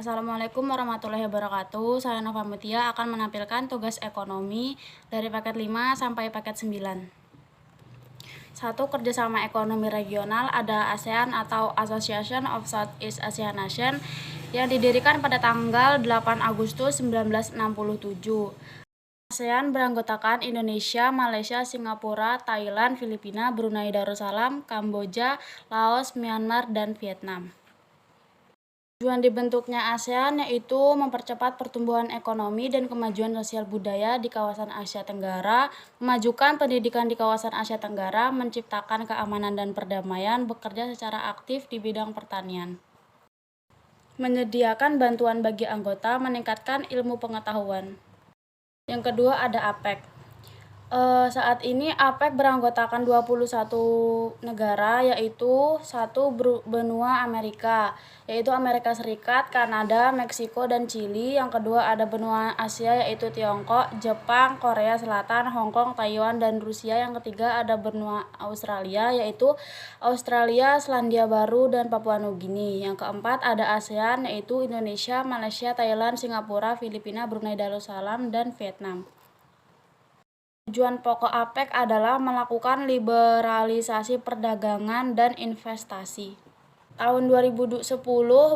Assalamualaikum warahmatullahi wabarakatuh. Saya Nova Mutia akan menampilkan tugas ekonomi dari paket 5 sampai paket 9. 1. Kerjasama ekonomi regional. Ada ASEAN atau Association of Southeast Asian Nations yang didirikan pada tanggal 8 Agustus 1967. ASEAN beranggotakan Indonesia, Malaysia, Singapura, Thailand, Filipina, Brunei Darussalam, Kamboja, Laos, Myanmar, dan Vietnam. Tujuan dibentuknya ASEAN yaitu mempercepat pertumbuhan ekonomi dan kemajuan sosial budaya di kawasan Asia Tenggara, memajukan pendidikan di kawasan Asia Tenggara, menciptakan keamanan dan perdamaian, bekerja secara aktif di bidang pertanian, menyediakan bantuan bagi anggota, meningkatkan ilmu pengetahuan. Yang kedua ada APEC. Saat ini APEC beranggotakan 21 negara, yaitu 1 benua Amerika, yaitu Amerika Serikat, Kanada, Meksiko, dan Chili. Yang kedua ada benua Asia, yaitu Tiongkok, Jepang, Korea Selatan, Hong Kong, Taiwan, dan Rusia. Yang ketiga ada benua Australia, yaitu Australia, Selandia Baru, dan Papua Nugini. Yang keempat ada ASEAN, yaitu Indonesia, Malaysia, Thailand, Singapura, Filipina, Brunei Darussalam, dan Vietnam. Tujuan pokok APEC adalah melakukan liberalisasi perdagangan dan investasi. Tahun 2010,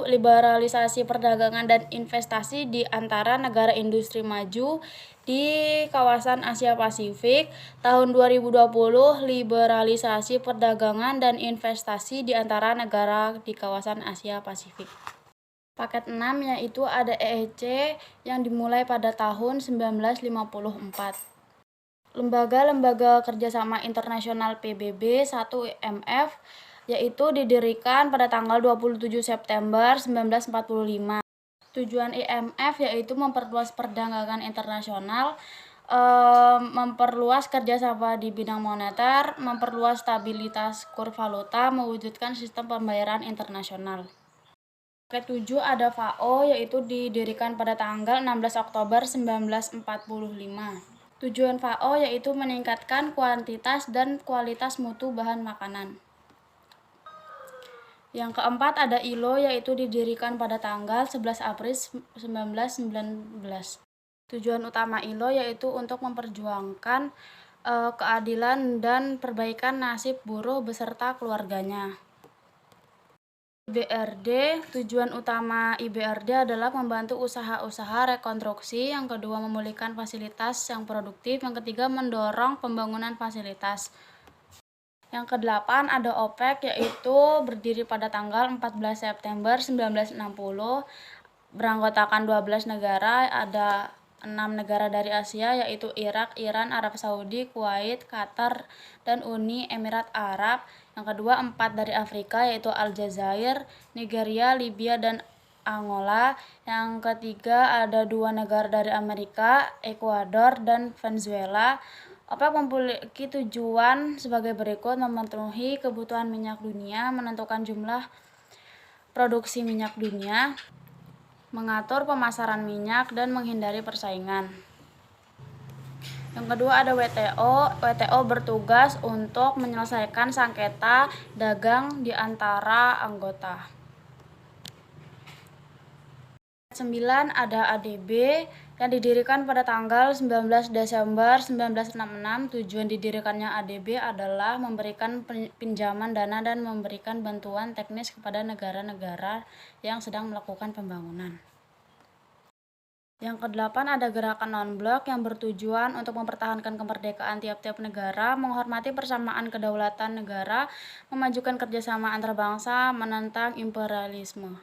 liberalisasi perdagangan dan investasi di antara negara industri maju di kawasan Asia Pasifik. Tahun 2020, liberalisasi perdagangan dan investasi di antara negara di kawasan Asia Pasifik. Paket 6 yaitu ada EEC yang dimulai pada tahun 1954. Lembaga-lembaga kerjasama internasional PBB 1 IMF yaitu didirikan pada tanggal 27 September 1945. Tujuan IMF yaitu memperluas perdagangan internasional, memperluas kerjasama di bidang moneter, memperluas stabilitas kurs valuta, mewujudkan sistem pembayaran internasional. Paket 7 ada FAO yaitu didirikan pada tanggal 16 Oktober 1945. Tujuan FAO yaitu meningkatkan kuantitas dan kualitas mutu bahan makanan. Yang keempat ada ILO yaitu didirikan pada tanggal 11 April 1919. Tujuan utama ILO yaitu untuk memperjuangkan keadilan dan perbaikan nasib buruh beserta keluarganya. IBRD, tujuan utama IBRD adalah membantu usaha-usaha rekonstruksi, yang kedua memulihkan fasilitas yang produktif, yang ketiga mendorong pembangunan fasilitas. Yang kedelapan ada OPEC yaitu berdiri pada tanggal 14 September 1960, beranggotakan 12 negara, ada 6 negara dari Asia yaitu Irak, Iran, Arab Saudi, Kuwait, Qatar, dan Uni Emirat Arab. Yang kedua 4 dari Afrika yaitu Aljazair, Nigeria, Libya, dan Angola. Yang ketiga ada 2 negara dari Amerika, Ekuador, dan Venezuela. OPEC memiliki tujuan sebagai berikut: memenuhi kebutuhan minyak dunia, menentukan jumlah produksi minyak dunia, mengatur pemasaran minyak, dan menghindari persaingan. Yang kedua ada WTO. WTO bertugas untuk menyelesaikan sengketa dagang di antara anggota. 9 ada ADB yang didirikan pada tanggal 19 Desember 1966. Tujuan didirikannya ADB adalah memberikan pinjaman dana dan memberikan bantuan teknis kepada negara-negara yang sedang melakukan pembangunan. Yang kedelapan ada gerakan non-blok yang bertujuan untuk mempertahankan kemerdekaan tiap-tiap negara, menghormati persamaan kedaulatan negara, memajukan kerjasama antar bangsa, menentang imperialisme.